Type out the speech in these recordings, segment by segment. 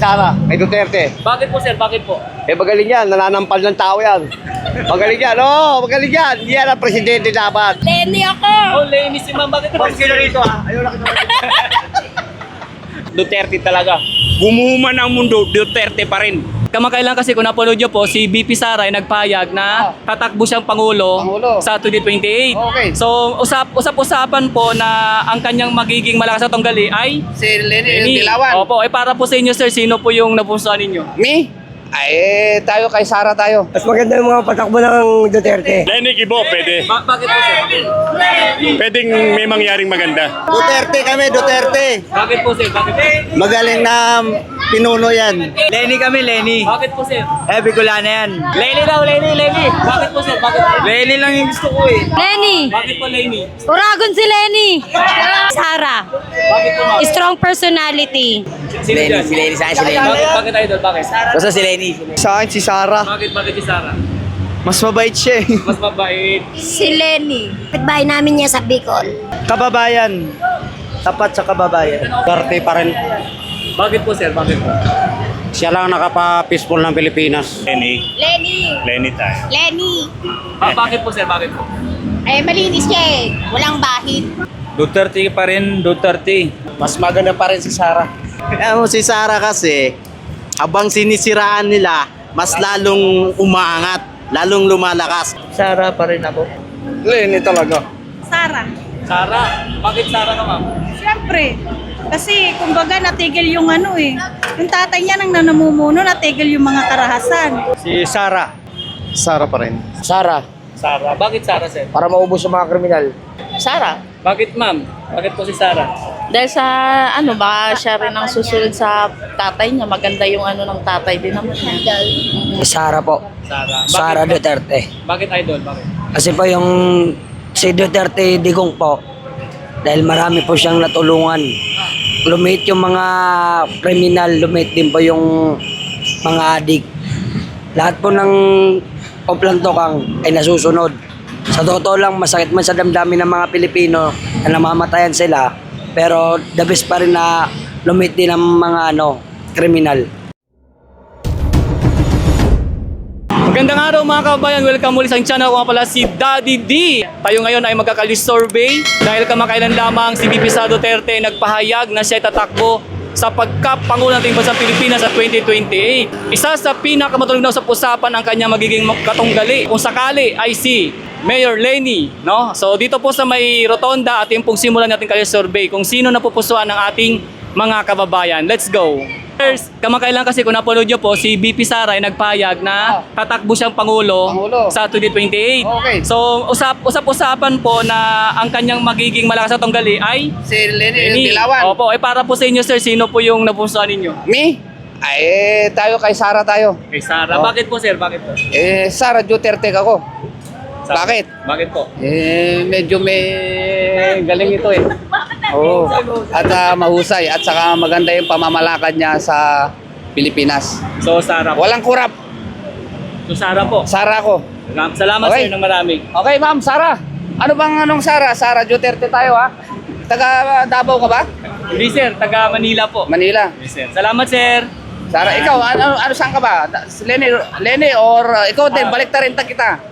Sara, kay Duterte. Bakit po sir? Bakit po? Eh magaling yan, nananampal ng tao yan. Magaling yan, oo, magaling yan. Hindi yan ang presidente dapat. Lenny ako! Oh, Lenny si ma'am. Bakit po? Sino rito Ayaw na kita. Duterte talaga. Gumuman ang mundo, Duterte pa rin. Kamakailan kasi kung napanood nyo po, si BP Sara ay nagpahayag na tatakbo siyang Pangulo sa 2028. Okay. So, usap-usapan po na ang kanyang magiging malakas na tunggali ay Si Lenny. Opo, para po sa inyo sir, sino po yung napupusuan ninyo? Me? Ay, tayo kay Sara tayo. Mas maganda yung mga patakbo ng Duterte. Lenny Gibo, pwede. Bakit po sir? Pwedeng may mangyaring maganda. Duterte kami, Duterte. Bakit po sir? Bakit po? Magaling na pinuno yan. Lenny kami, Lenny. Bakit po sir? Bicolana yan. Lenny daw, Lenny. Bakit po sir? Bakit po? Lenny lang yung gusto ko eh. Lenny! Bakit po Lenny? Uragon si Lenny! Sara! Bakit po ma'am? Strong personality. Sino dyan? Si Lenny, sa akin si Lenny. Bakit idol? Bakit? Basta si Lenny. Sa akin si Sara. Bakit si Sara? Mas mabait siya eh. Mas mabait. Si Lenny. Bahay namin niya sa Bicol. Kababayan. Tapat sa kababayan. Duterte pa rin. Bakit po sir? Bakit po? Siya lang nakapa-peaceful ng Pilipinas. Lenny. Lenny! Lenny tayo. Lenny! Bakit po sir? Bakit po? Eh, malinis siya eh. Walang bahid. Duterte pa rin, Duterte. Mas maganda pa rin si Sara. Mo si Sara kasi, habang sinisiraan nila, mas lalong umaangat, lalong lumalakas. Sara pa rin ako. Lenny talaga. Sara. Sara. Bakit Sara ka ma'am? Siyempre. Kasi kumbaga natigil yung ano eh. Yung tatay niya nang namumuno, natigil yung mga karahasan. Si Sara. Sara pa rin. Sara. Sara. Bakit Sara sir? Para maubos yung mga kriminal. Sara. Bakit ma'am? Bakit po si Sara? Dahil sa ano ba siya rin ang susunod sa tatay niya, maganda yung ano ng tatay din naman niya. Sara po. Sara. Bakit, Sara Duterte. Bakit idol? Bakit? Kasi po yung si Duterte Digong po, dahil marami po siyang natulungan. Lumit yung mga kriminal, lumit din po yung mga adik. Lahat po ng oplantokan ay nasusunod. Sa totoo lang, masakit man sa damdamin ng mga Pilipino na namamatayan sila, pero the best pa rin na lumit din ang mga kriminal. Magandang araw mga kabayan, welcome muli sa channel ko nga pala si Daddy D. Tayo ngayon ay magkakalis survey dahil kamakailan lamang si BP Sara Duterte ay nagpahayag na siya ay tatakbo sa pagkapangulo ng ating bansang Pilipinas sa 2028. Isa sa pinakamatulog na usap-usapan ang kanya magiging katunggali kung sakali ay si Mayor Lenny, no? So dito po sa may rotonda ating pong simulan natin kalis survey kung sino napupusuan ng ating mga kababayan. Let's go! First, kamakailan kasi kung napanood nyo po, si BP Sara ay nagpahayag na tatakbo siyang Pangulo sa 2028. Okay. So, usap-usapan po na ang kanyang magiging malakas na tunggali ay Si Lenny. Opo, para po sa inyo sir, sino po yung napupusuan ninyo? Me? Ay, tayo kay Sara tayo. Kay Sara. Bakit po sir? Bakit po? Sara Duterte ako. Sara. Bakit? Bakit po? Medyo may galing ito eh. Oo. At mahusay at saka maganda yung pamamalakad niya sa Pilipinas. So, Sara po. Walang kurap. So, Sara po. Sara ko. Salamat Okay. sir ng marami. Okay, ma'am, Sara. Ano bang anong Sara? Sara Duterte tayo ha. Taga Davao ka ba? Hindi sir, taga Manila po. Manila. Yes, sir. Salamat sir. Sara, ikaw ano saan ka ba? Lenny or ikaw din balik rin kita.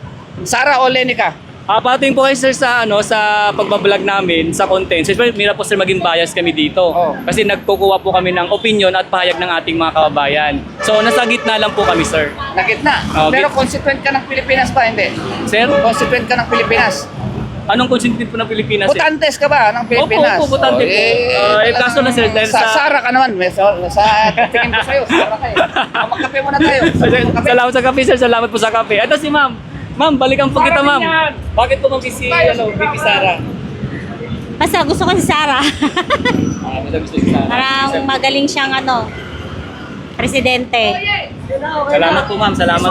Sara o Lenny ka? Pating po kayo sir sa sa pagbablog namin sa content. So, mira po sir maging bias kami dito. Oh. Kasi nagkukuha po kami ng opinion at pahayag ng ating mga kababayan. So nasa gitna lang po kami sir. Nakitna. Okay. Pero consequent ka ng Pilipinas pa, hindi? Sir, Consequent ka ng Pilipinas. anong consented po ng Pilipinas sir? Butantes ka ba ng Pilipinas? Opo, butante po. Kaso na sir, dahil sa... Sara ka naman. Sa tingin ko sa'yo, Sara ka eh. Magkape muna tayo. Salamat sa kape sir, salamat po sa kape. Ito si ma'am. Ma'am, balikan po kita ma'am. Bakit po si BP Sara? Basta gusto ko si Sara. Basta gusto si Sara. Parang magaling siyang presidente. Salamat po ma'am, salamat po.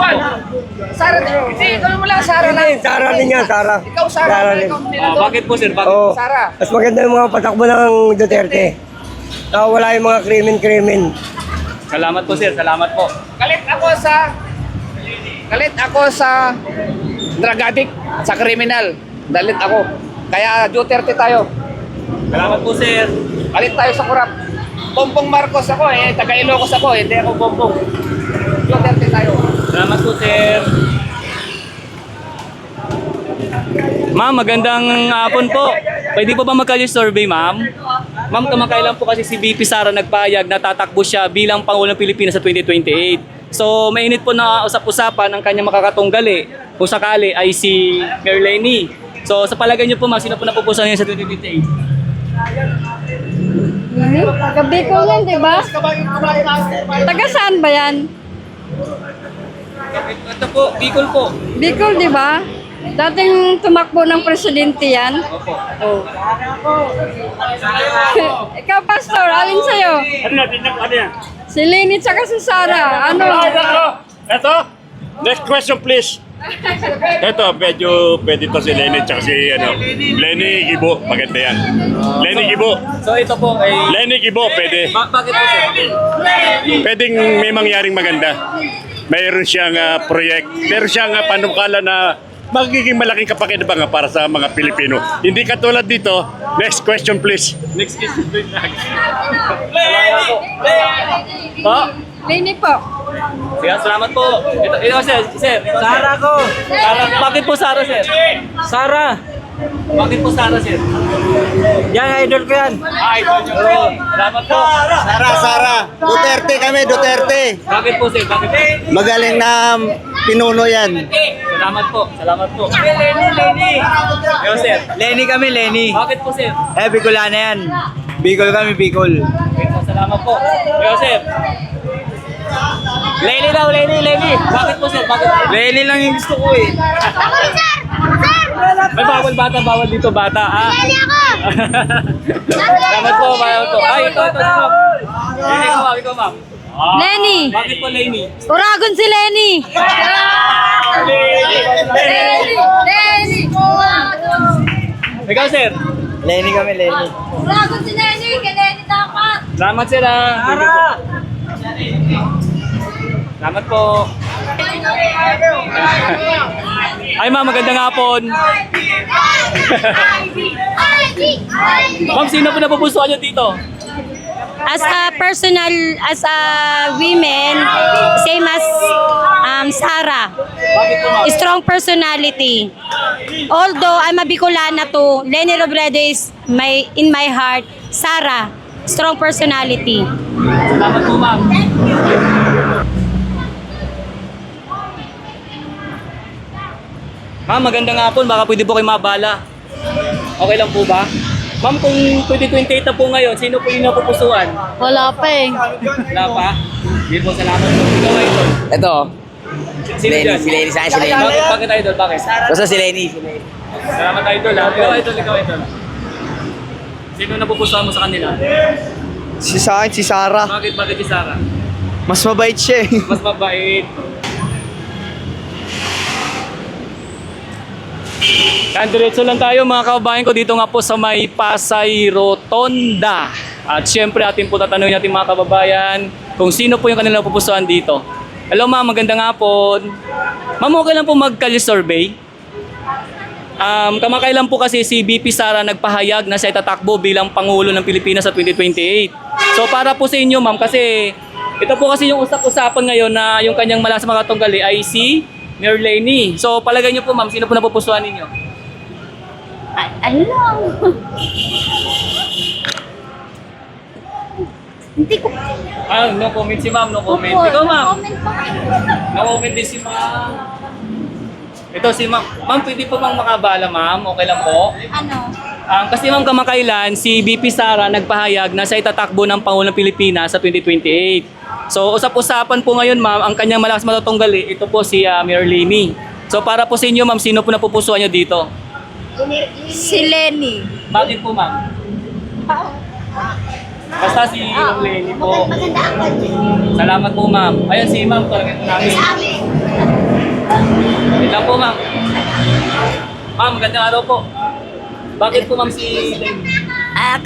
Sara, hindi, ikaw mo lang Sara lang. Sara din yan, Sara. Ikaw Sara, Sara din. ikaw nila. Bakit po sir? Bakit? Oo. Sara. Mas maganda yung mga patakbo ng Duterte. Wala yung mga krimen. Salamat po sir, salamat po. Galit ako sa drug addict, sa kriminal. Galit ako. Kaya Duterte tayo. Salamat po sir. Galit tayo sa kurap. Bongbong Marcos ako eh. Taga Ilocos ako eh. Hindi ako Bongbong. Duterte tayo. Salamat po, sir. Ma'am, magandang hapon po. Pwede po ba magkalis survey, ma'am? Ma'am, kamakailan po kasi si VP Sara nagpahayag na tatakbo siya bilang Pangulo ng Pilipinas sa 2028. So, mainit po na usap-usapan ang kanyang makakatunggali kung sakali ay si Mayor Lenny. So, sa palagay niyo po, ma'am, sino po napupusan niya sa 2028? Gabi ko yan, di ba? Taga saan ba yan? Ito po, Bicol po. Bicol, di ba? Dating tumakbo ng presidente yan. Opo. Oh. Ikaw, Pastor, alin sa'yo? Ano yan? Si Lenny tsaka si Sara. Ano? Ito? Next question, please. Ito, medyo pwede to si Lenny tsaka si Lenny Gibo. Maganda yan. Lenny Gibo. So, ito po ay... Lenny Gibo, pwede. Bakit po, sir? Pwedeng may mangyaring maganda. Mayroon siyang project. Meron siyang panukala na magiging malaking kapakinabang para sa mga Pilipino. Hindi katulad dito. Next question, please. Next is Salamat po. Po? Lenny po. Sige, salamat po. Ito sir. Sara ko! Sara, bakit po Sara, sir? Sara! Bakit po Sara, sir? Yan, idol ko yan. Idol nyo po. Salamat po. Sara. Duterte kami, Duterte. Bakit po, sir? Bakit po? Magaling na pinuno yan. Salamat po. Salamat po. Lenny. Yo, sir. Lenny kami, Lenny. Bakit po, sir? Bicolana yan. Bicol kami, Bicol. Okay po, salamat po. Yo, sir. Lenny daw, Lenny. Bakit po, sir? Bakit po? Lenny lang yung gusto ko eh. May bawal dito, bata. Ah. Salamat po, salamat po. Ay, ito, ma'am. Ikaw, ma'am. Lenny. Bakit po, Lenny? Uragon si Lenny. Lenny. Ikaw, sir. Lenny kami, Lenny. Uragon si Lenny. Kay Lenny dapat. Salamat, sir. Salamat po. Ay, ma'am, magandang hapon. Ma'am, sino po napupusuan niyo dito? As a personal, as a women, same as Sara. Bakit po, ma'am? Strong personality. Although I'm a Bicolana too, Lenny Robredo is in my heart. Sara, strong personality. Salamat po, ma'am. Ma'am, magandang hapon. Baka pwede po kayo mabala. Okay lang po ba? Ma'am, kung 2028 na po ngayon, sino po yung napupusuan? Wala pa eh. Wala pa? Hindi po, salamat po. Ikaw, Idol. Ito, Sino dyan? si Lenny sa akin, si Lenny. Bakit, Idol? Bakit? Basta si Lenny. Salamat, Idol. Ikaw, Idol. Sino napupusuan mo sa kanila? Sa akin, si Sara. Bakit si Sara? Mas mabait siya eh. Mas mabait. Yan, diretso lang tayo mga kababayan ko dito nga po sa may Pasay Rotonda. At syempre atin po tatanungin natin mga kababayan kung sino po yung kanilang pupusuan dito. Hello ma'am, magandang hapon. Ma'am, okay lang po mag-caller survey? Kamakailan po kasi si VP Sara nagpahayag na siya itatakbo bilang Pangulo ng Pilipinas sa 2028. So para po sa inyo ma'am, kasi ito po kasi yung usap-usapan ngayon na yung kanyang malakas makatunggali ay si Mayor Lenny. So palagay niyo po ma'am, sino po napupusuan ninyo? Ano lang? Hindi ko. No comment si ma'am, no comment. Ikaw ma'am, no comment din si ma'am. Ito si ma'am. Ma'am, pwede po bang makabala ma'am? Okay lang po? Ano? Kasi ma'am kamakailan, si VP Sara nagpahayag na siya itatakbo ng Pangulo ng Pilipinas sa 2028. So usap-usapan po ngayon ma'am, ang kanyang malakas matatunggali, ito po si Mayor Lenny. So para po sa inyo ma'am, sino po napupusuan niyo dito? Si Lenny. Bakit po ma'am? Basta si Lenny po. Salamat po ma'am. Ayun si ma'am, talaga po namin. Wait lang po ma'am. Ma'am, magandang araw po. Bakit po ma'am si Lenny?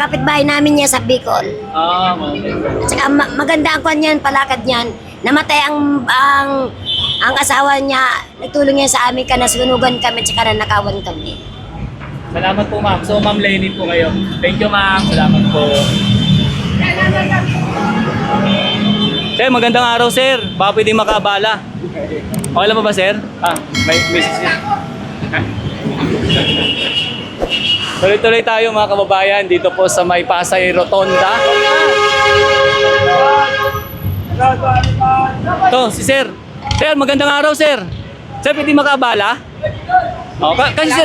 Kapitbahay namin niya sa Bicol. Ma'am. At saka maganda ang kwan niyan, palakad niyan. Namatay ang asawa niya, nagtulong niya sa amin, kanasunugan kami, at saka nanakawan kami. Salamat po ma'am. So ma'am Lenny po kayo. Thank you ma'am. Salamat po. Sir, magandang araw, sir. Baka pwede makaabala. Okay lang ba, sir? May message niya. Tuloy-tuloy tayo mga kababayan dito po sa may Pasay Rotonda. Ito, si sir. Sir, magandang araw, sir. Sir, pwede makaabala?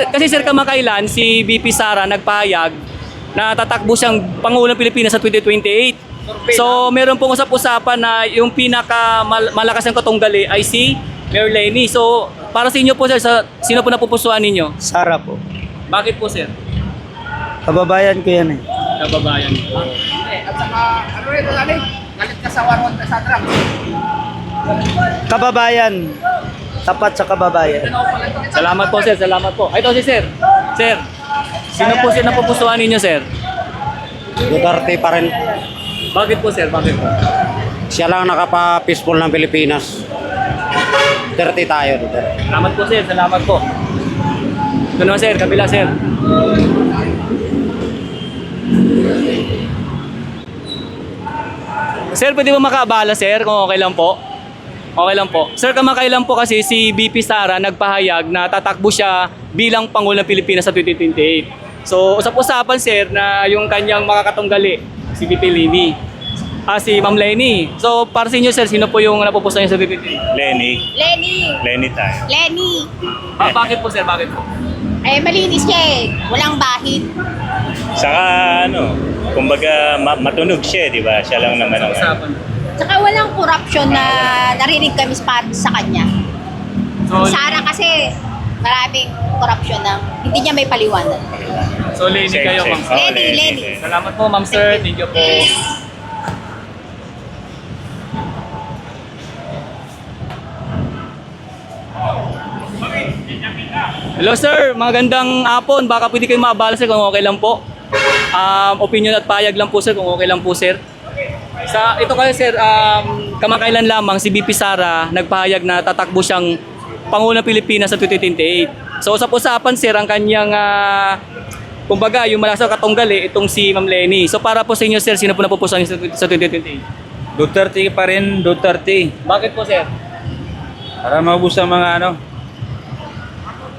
Kasi sir, kamakailan si BP Sara nagpahayag na tatakbo siyang Pangulong Pilipinas sa 2028. So, meron pong usap-usapan na yung pinakamalakas ng katunggali ay si Mayor Lenny. So, para sa inyo po, sir, sino po napupusuan ninyo? Sara po. Bakit po, sir? Kababayan ko yan eh. Kababayan. At saka, ano ito, galit ka sa warwan sa drum. Kababayan. Tapat sa kababayan. Salamat po, sir. Salamat po. Ito si sir. Sir, sino po sir napupusuan ninyo, sir? Duterte pa rin. Bakit po, sir? Bakit po? Siya lang nakapa-peaceful ng Pilipinas. Duterte tayo, Duterte. Salamat po, sir. Salamat po. Ito naman, sir. Kabila, sir. Sir, pwede ba makaabala, sir? Kung okay lang po. Okay lang po. Sir, kamakailan po kasi si BP Sara nagpahayag na tatakbo siya bilang Pangulo ng Pilipinas sa 2028. So, usap-usapan, sir, na yung kanyang makakatunggali, si BP Lenny. Si Ma'am Lenny. So, para sa inyo, sir, sino po yung napupusuan niya sa 2028? Lenny. Lenny! Lenny tayo. Lenny! Bakit po, sir? Bakit po? Eh, malinis siya eh. Walang bahid. Saka kumbaga matunog siya, di ba? Siya lang naman ang Usapan. Tsaka walang corruption na narinig kami sa kanya. So, Sara kasi maraming corruption na hindi niya may paliwanag. so Lenny kayo, ma'am. Oh, Lenny. Salamat po, ma'am, sir. Thank you po. Hello, sir. Magandang hapon. Baka pwede kayo maabala, sir, kung okay lang po. Opinion at payag lang po, sir, kung okay lang po, sir. Ito kayo, sir, kamakailan lamang si BP Sara nagpahayag na tatakbo siyang Pangulo ng Pilipinas sa 2028. So, usap-usapan, sir, ang kanyang, kumbaga, yung malakas na katunggali, itong si Ma'am Lenny. So, para po sa inyo, sir, sino po napupusuan niyo sa 2028? Duterte pa rin, Duterte. Bakit po, sir? Para maubos ang mga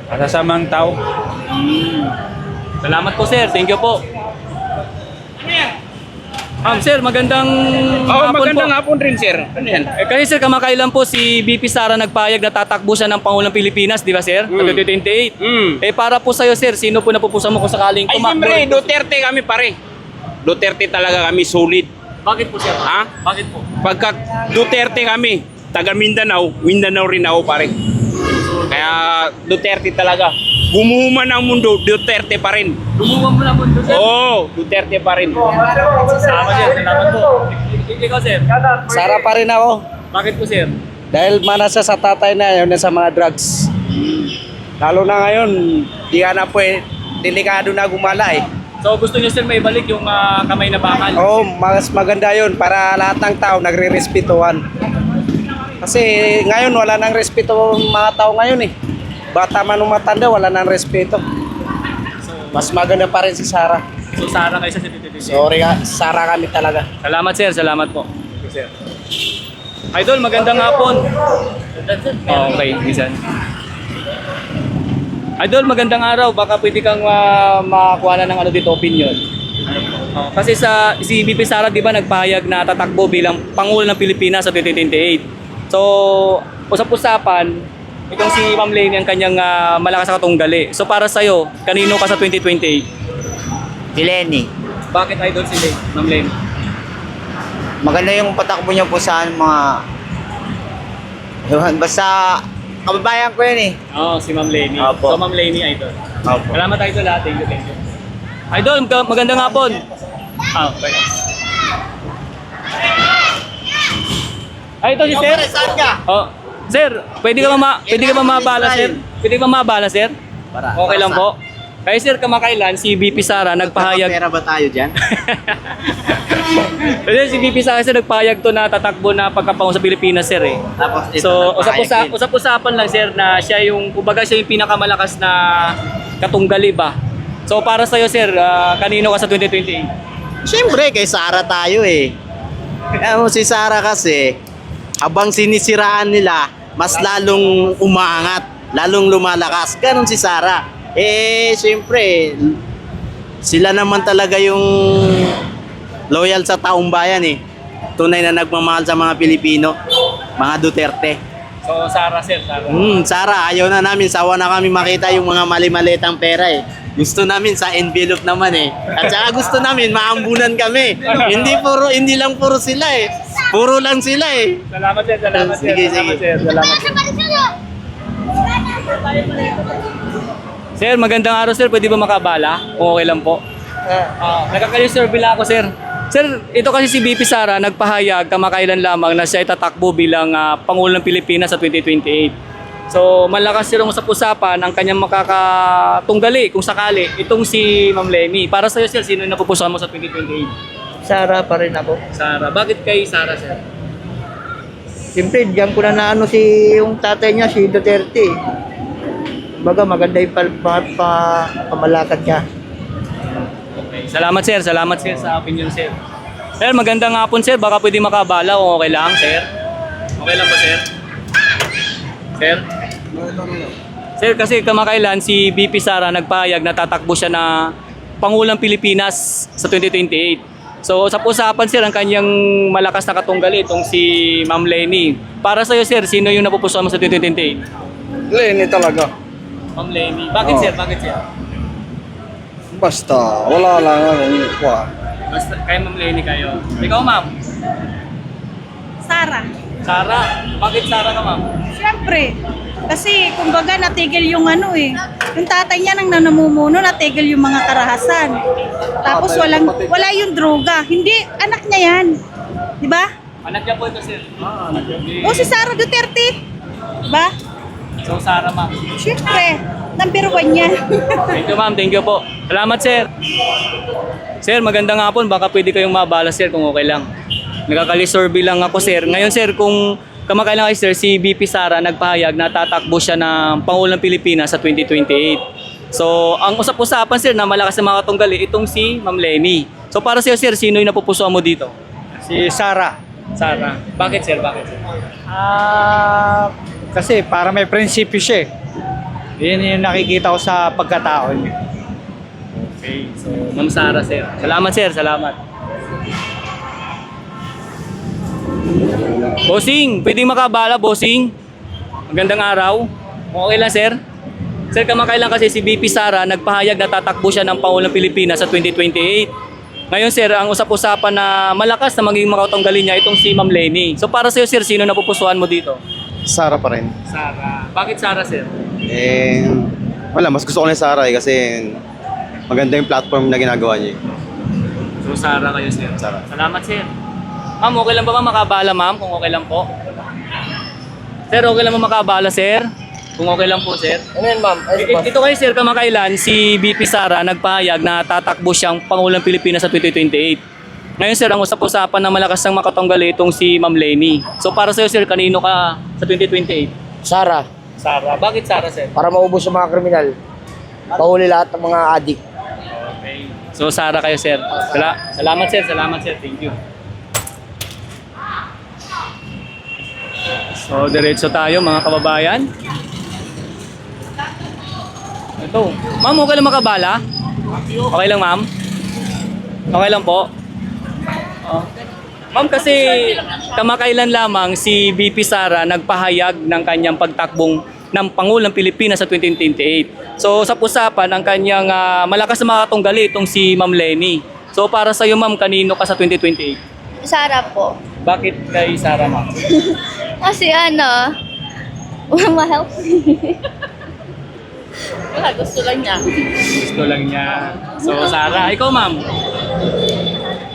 kasasamang tao. Salamat po, sir. Thank you po. Sir, magandang magandang hapon hapon rin, sir. Ano yan? po. Kasi sir, kamakailan po si BP Sara nagpahayag na tatakbo siya ng Pangulong Pilipinas, di ba, sir? Sa 2028. Para po sa'yo, sir, sino po napupusuan mo kung sakaling Ay, tumakbo? siyempre, Duterte kami pare. Duterte talaga kami, solid. Bakit po, sir? Ha? Bakit po? Pagka Duterte kami, taga Mindanao, Mindanao rin ako pare. Kaya Duterte talaga. Gumuhuman ang mundo, Duterte pa rin. Lumuwag mo na mundo, sir. Oo, Duterte pa rin. Salamat, sir. Salamat po. Ikaw, sir. Sara pa rin ako. Bakit po, sir? Dahil manasa sa tatay na yun sa mga drugs. Lalo na ngayon, di ka na delikado na gumala eh. So, gusto niyo, sir, may balik yung kamay na bakal? Oo, mas maganda yun para lahat ng tao nagre-respetuhan. Kasi ngayon wala nang respeto mga tao ngayon eh. Bata man o matanda, wala nang respeto. Mas maganda pa rin si Sara. So, Sara kayo sa 2028. Sorry Sara kami talaga. Salamat, sir. Salamat po. Sir. Idol, magandang hapon. Okay, minsan. Idol, magandang araw. Baka pwede kang makakuha na ng dito opinion. Kasi si BP Sara, di ba, nagpahayag na tatakbo bilang Pangulo ng Pilipinas sa 2028. So, usap-usapan, itong si Ma'am Lenny ang kanyang malakas na katunggali. So, para sa'yo, kanino ka sa 2028? Si Lenny. Bakit idol si Ma'am Lenny? Maganda yung patakbo niya po sa mga... Basta kababayan ko yan eh. Oo, si Ma'am Lenny. Opo. So, Ma'am Lenny, idol. Opo. Salamat, idol. Thank you, thank you. Idol, magandang hapon. Okay. Ito si sir. Sir, pwede ka ba mabala, sir? Pwede ka ba mabala, sir? Okay lang po. Kaya sir, kamakailan si BP Sara nagpahayag. Pera ba tayo dyan? Kasi si BP Sara sir nagpahayag to na tatakbo na pagkapango sa Pilipinas, sir eh. Tapos ito, So, nagpahayag din. usap-usapan lang, sir, na siya yung, kumbaga siya yung pinakamalakas na katunggali ba? So, para sa'yo, sir, kanino ka sa 2028? Siyempre, kay Sara tayo eh. Kaya mo si Sara kasi, habang sinisiraan nila, mas lalong umaangat, lalong lumalakas. Ganon si Sara. Siyempre, sila naman talaga yung loyal sa taong bayan eh. Tunay na nagmamahal sa mga Pilipino, mga Duterte. So, Sara, sir, Sara. Sara, ayaw na namin, sawa na kami makita yung mga mali-malitang pera eh. Gusto namin sa envelope naman eh. At saka gusto namin maambunan kami. Hindi lang puro sila eh. Puro lang sila eh. Salamat, sir. Salamat, sir. Sige, Salamat, sige. sir. Salamat, sir. Sir, magandang araw, sir. Pwede ba makabala? Kung okay lang po. Nagkakalisurvey lang ako, sir. Sir, ito kasi si BP Sara nagpahayag kamakailan lamang na siya ay tatakbo bilang Pangulo ng Pilipinas sa 2028. So, malakas sir ang usap-usapan ang kanyang makakatunggali kung sakali itong si Ma'am Lenny. Para sa iyo, sir, sino yung napupusuan mo sa 2028? Sara pa rin ako. Sara. Bakit kay Sara, sir? Siyempre, diyan ko na naano yung tatay niya, si Duterte. Baga maganda yung pamalakad niya. Okay. Salamat, sir. Salamat, sir, sa opinion, sir. Sir, magandang hapon, sir. Baka pwede makabala kung okay lang, sir. Okay lang ba, sir? Sir? Sir, kasi kamakailan si BP Sara nagpahayag na tatakbo siya na Pangulong Pilipinas sa 2028. So, sa usapan, sir, ang kanyang malakas na katunggali itong si Ma'am Lenny. Para sa iyo, sir, sino yung napupusuan mo sa 2028? Lenny talaga. Ma'am Lenny. Bakit, sir? Bakit, sir? Basta, wala lang Basta kay Ma'am Lenny kayo. Ikaw, ma'am? Sara. Sara. Bakit Sara ka, ma'am? Siyempre. Kasi kumbaga natigil yung ano eh. Yung tatay niya nang namumuno, natigil yung mga karahasan. Tapos wala yung droga. Hindi, anak niya yan. Di ba? Anak niya po ito, sir. Anak niya. O si Sara Duterte. Di ba? So, Sara, ma'am. Siyempre. Number 1 yan. Thank you, ma'am. Thank you po. Salamat, sir. Sir, magandang hapon. Baka pwede kayong mabala, sir, kung okay lang. Nagkakalisurvey lang ako, sir. Ngayon, sir, kung kamakailan kayo, sir, si BP Sara nagpahayag na tatakbo siya ng Pangulong Pilipinas sa 2028. So, ang usap-usapan, sir, na malakas na mga katunggali, itong si Ma'am Lenny. So, para sa'yo, sir, sino yung napupusuan mo dito? Si Sara. Sara. Bakit, sir? Bakit, sir? Kasi para may prinsipyo siya eh. Yun yung nakikita ko sa pagkatao niya. Okay. So, Ma'am Sara, sir. Salamat, sir. Salamat. Bossing, pwedeng makabala, bossing. Magandang araw. Okay lang, sir? Sir, kamakailan kasi si BP Sara nagpahayag na tatakbo siya ng Pangulong Pilipinas sa 2028. Ngayon, sir, ang usap-usapan na malakas na magiging makatunggali niya itong si Ma'am Lenny. So, para sa'yo, sir, sino napupusuan mo dito? Sara pa rin. Sara. Bakit Sara, sir? Wala, mas gusto ko na yung Sara kasi maganda yung platform na ginagawa niya. So, Sara kayo, sir. Sara. Salamat, sir. Ma'am, okay lang ba makabala, ma'am? Kung okay lang po. Sir, okay lang ba makabala, sir? Kung okay lang po, sir. Ano yan, ma'am? Dito kayo, sir, kamakailan, si BP Sara nagpahayag na tatakbo siyang Pangulong Pilipinas sa 2028. Ngayon, sir, ang usap-usapan na malakas ng makatunggali itong si Ma'am Lenny. So, para sa'yo, sir, kanino ka sa 2028? Sara. Sara. Bakit Sara, sir? Para maubos yung mga kriminal. Mahuli lahat ng mga adik. Okay. So, Sara kayo, sir. Salamat, sir. Salamat, sir. Thank you. So, diretso tayo, mga kababayan. Ito. Ma'am, okay lang makabala? Okay lang, ma'am? Okay lang po? Oh. Ma'am, kasi kamakailan lamang si BP Sara nagpahayag ng kanyang pagtakbong ng Pangulong Pilipinas sa 2028. So, sa usapan ang kanyang malakas na makatunggali itong si Ma'am Lenny. So, para sa iyo, ma'am, kanino ka sa 2028? Sara po. Bakit kay Sara, ma'am? Kasi ma-help. Wala, gusto lang niya. Gusto lang niya. So, Sara. Ikaw, ma'am?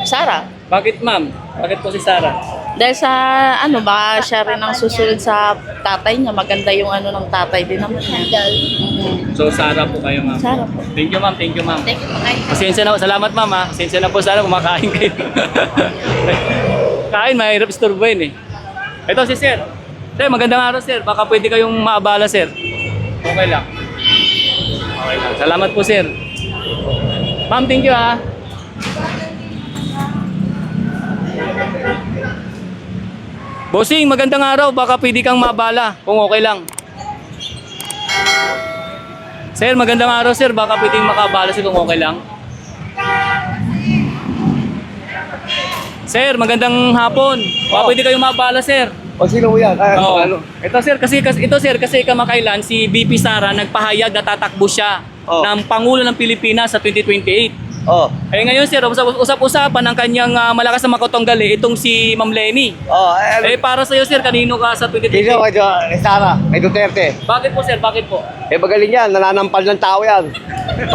Sara. Bakit, ma'am? Bakit po si Sara? Dahil sa baka siya rin ang susunod sa tatay niya. Maganda yung ng tatay din naman niya. So, Sara po kayo, ma'am. Sara po. Thank you, ma'am. Thank you, ma'am. Thank you po kayo. Pasensya na. Salamat, ma'am. Ha? Pasensya na po sana kumakain kayo. Kain, mahirap istorbohin eh. Ito si Sir. Sir, magandang araw, Sir. Baka pwede kayong maabala, Sir. Okay lang. Okay lang. Salamat po, Sir. Ma'am, thank you, ha. Bossing, magandang araw. Baka pwede kang mabala kung okay lang. Sir, magandang araw sir. Baka pwedeng makabala sir kung okay lang. Sir, magandang hapon. Baka pwede kayong mabala sir. O sino yan? Oo. Ito sir, kasi kamakailan si BP Sara nagpahayag na tatakbo siya ng Pangulo ng Pilipinas sa 2028. Oh. Eh ngayon sir, usap-usapan ng kanyang malakas na makatunggali itong si Ma'am Lenny. Para sa iyo sir, kanino ka sa 2028? Sino kay Sara, kay Duterte. Bakit po sir? Bakit po? Magaling yan, nananampal ng tao yan.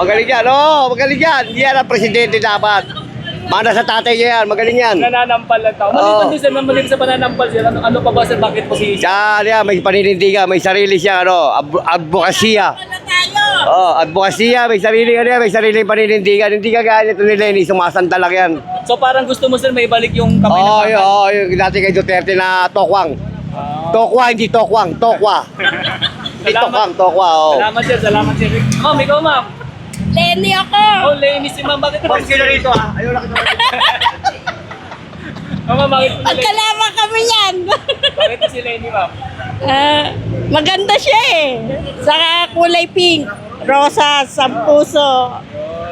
Magaling yan, magaling yan. Hindi yan ang presidente dapat. Mana sa tatay niya yan, magaling yan. Nananampal ng tao. Maliban din sir, maliban sa pananampal sir. Ano pa ba sir? Bakit po si... Yan, may paninindigan, may sarili siya, advokasya. Advokasya, may sariling paninindigan. Hindi kagaya nito ni Lenny, sumasanta lang yan. So parang gusto mo sir may balik yung kamay na bakal? Yung dati kay Duterte na tokwang. Tokwa, hindi tokwang, tokwa. Hindi tokwang, tokwa. Salamat sir. Ma'am, ikaw ma'am. Lenny ako! Oh, Lenny si ma'am. Bakit po? Sino rito Ayaw lang kita. Ma'am, bakit po si Lenny? Pagkalama kami yan! Bakit po si Lenny ma'am? Maganda siya eh. Saka kulay pink. Rosas, ang puso.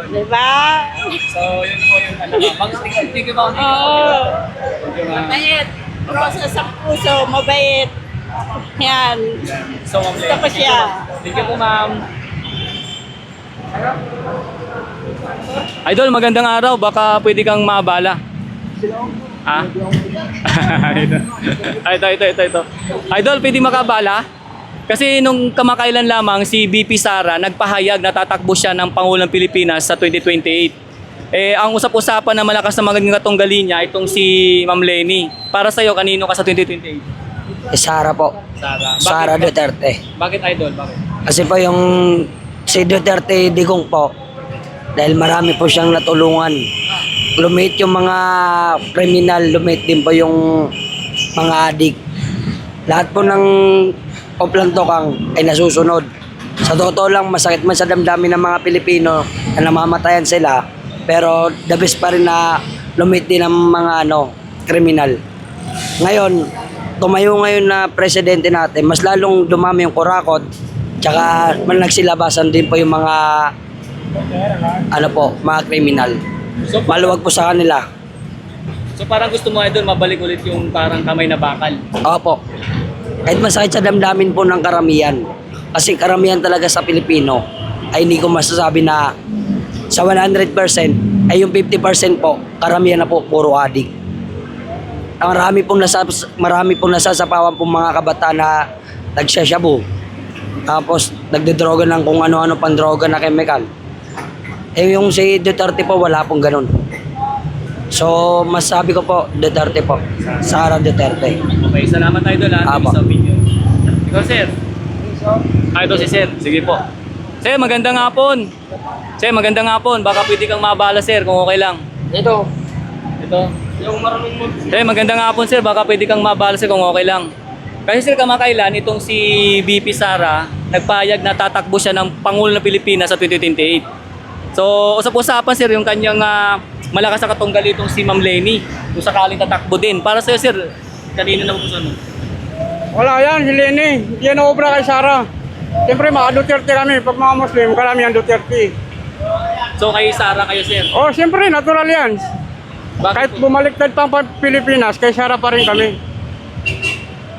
Diba? So, yun po yung ano ma'am. Thank you ma'am. Oo. Mabait. Rosas ang puso. Mabait. Yan. So, ma'am Gusto ko siya. Thank you po ma'am. Idol, magandang araw. Baka pwede kang mabala. Ha? Ito. Idol, pwede makabala? Kasi nung kamakailan lamang si BP Sara nagpahayag na tatakbo siya ng Pangulong Pilipinas sa 2028. Ang usap-usapan na malakas na magandang katunggali niya itong si Ma'am Lenny. Para sa'yo, kanino ka sa 2028? Sara po. Sara Duterte. Bakit idol? Bakit? Kasi po yung si Duterte Digong po, dahil marami po siyang natulungan. Lumit yung mga kriminal, lumit din po yung mga adik. Lahat po ng Oplantokan ay nasusunod. Sa totoo lang, masakit man sa damdamin ng mga Pilipino na namamatayan sila, pero the best pa rin na lumit din ang mga kriminal. Ngayon, tumayo ngayon na presidente natin, mas lalong dumami yung kurakot, tsaka nagsilabasan din po yung mga mga kriminal. So, Maluwag po sa kanila. So parang gusto mo idol mabalik ulit yung parang kamay na bakal. Opo. Kahit masakit sa damdamin po ng karamihan. Kasi karamihan talaga sa Pilipino ay hindi ko masasabi na sa 100% ay yung 50% po, karamihan na po puro adik. Marami pong nasasapawan pong mga kabataan na nagsasyabu. Tapos nagdodroga ng kung ano-ano pang droga na chemical. Yung si Duterte po wala pong ganun. So masabi ko po Duterte po. Sara Duterte. Okay, salamat idol ha. Apo. Sa opinion. Ikaw sir. Ito si sir. Sige po. Sir, magandang hapon. Sir, magandang hapon. Baka pwede kang mabala sir kung okay lang. Ito. Yung maraming mo. Sir, magandang hapon sir. Baka pwede kang mabala sir kung okay lang. Kasi sir, kamakailan itong si BP Sara nagpahayag na tatakbo siya ng Pangulo ng Pilipinas sa 2028. So, usap-usapan sir yung kanyang malakas na katunggali itong si Ma'am Lenny kung sakaling tatakbo din. Para sa'yo sir, kanina na po mo? Wala yan, si Lenny. Hindi yan obra kay Sara. Siyempre, mga Duterte kami. Pag mga Muslim, karamihan Duterte. So, kay Sara kayo sir? Oh, siyempre, natural yan. Bakit Kahit po? bumaliktad pang Pilipinas, kay Sara pa rin kami.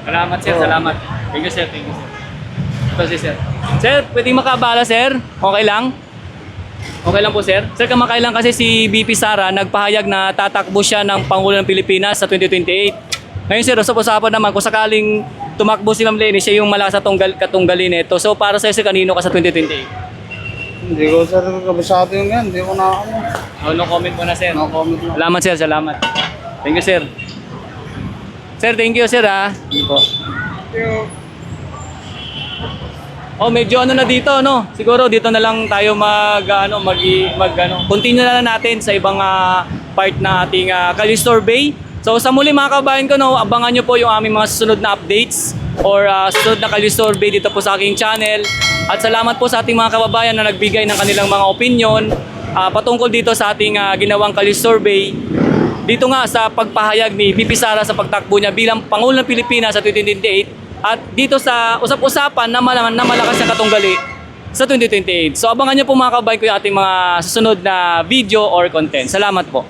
Salamat sir, salamat. Thank you sir, thank you sir. Ito si sir. Sir, pwedeng makabala sir? Okay lang? Okay lang po sir. Sir, kamakailan kasi si BP Sara nagpahayag na tatakbo siya ng Pangulo ng Pilipinas sa 2028. Ngayon sir, usap-usapan naman kung sakaling tumakbo si Ma'am Lenny, siya yung malakas na katunggali nito. So para sa sir, kanino ka sa 2028? Hindi ko sir kabisado yung yan. Hindi ko na No comment mo na sir. No comment lang. Salamat sir, salamat. Thank you sir. Sir, thank you sir ha. Hindi po. Oh, medyo na dito, no? Siguro dito na lang tayo continue na lang natin sa ibang part na ating Kali Survey. So sa muli mga kabayan ko, no, abangan nyo po yung aming mga susunod na updates or susunod na Kali Survey dito po sa aking channel. At salamat po sa ating mga kababayan na nagbigay ng kanilang mga opinion patungkol dito sa ating ginawang Kali Survey. dito nga sa pagpahayag ni VP Sara sa pagtakbo niya bilang Pangulo ng Pilipinas sa 2028 at dito sa usap-usapan na malakas na katunggali sa 2028. So abangan niyo po mga kabayan ko yung ating mga susunod na video or content. Salamat po.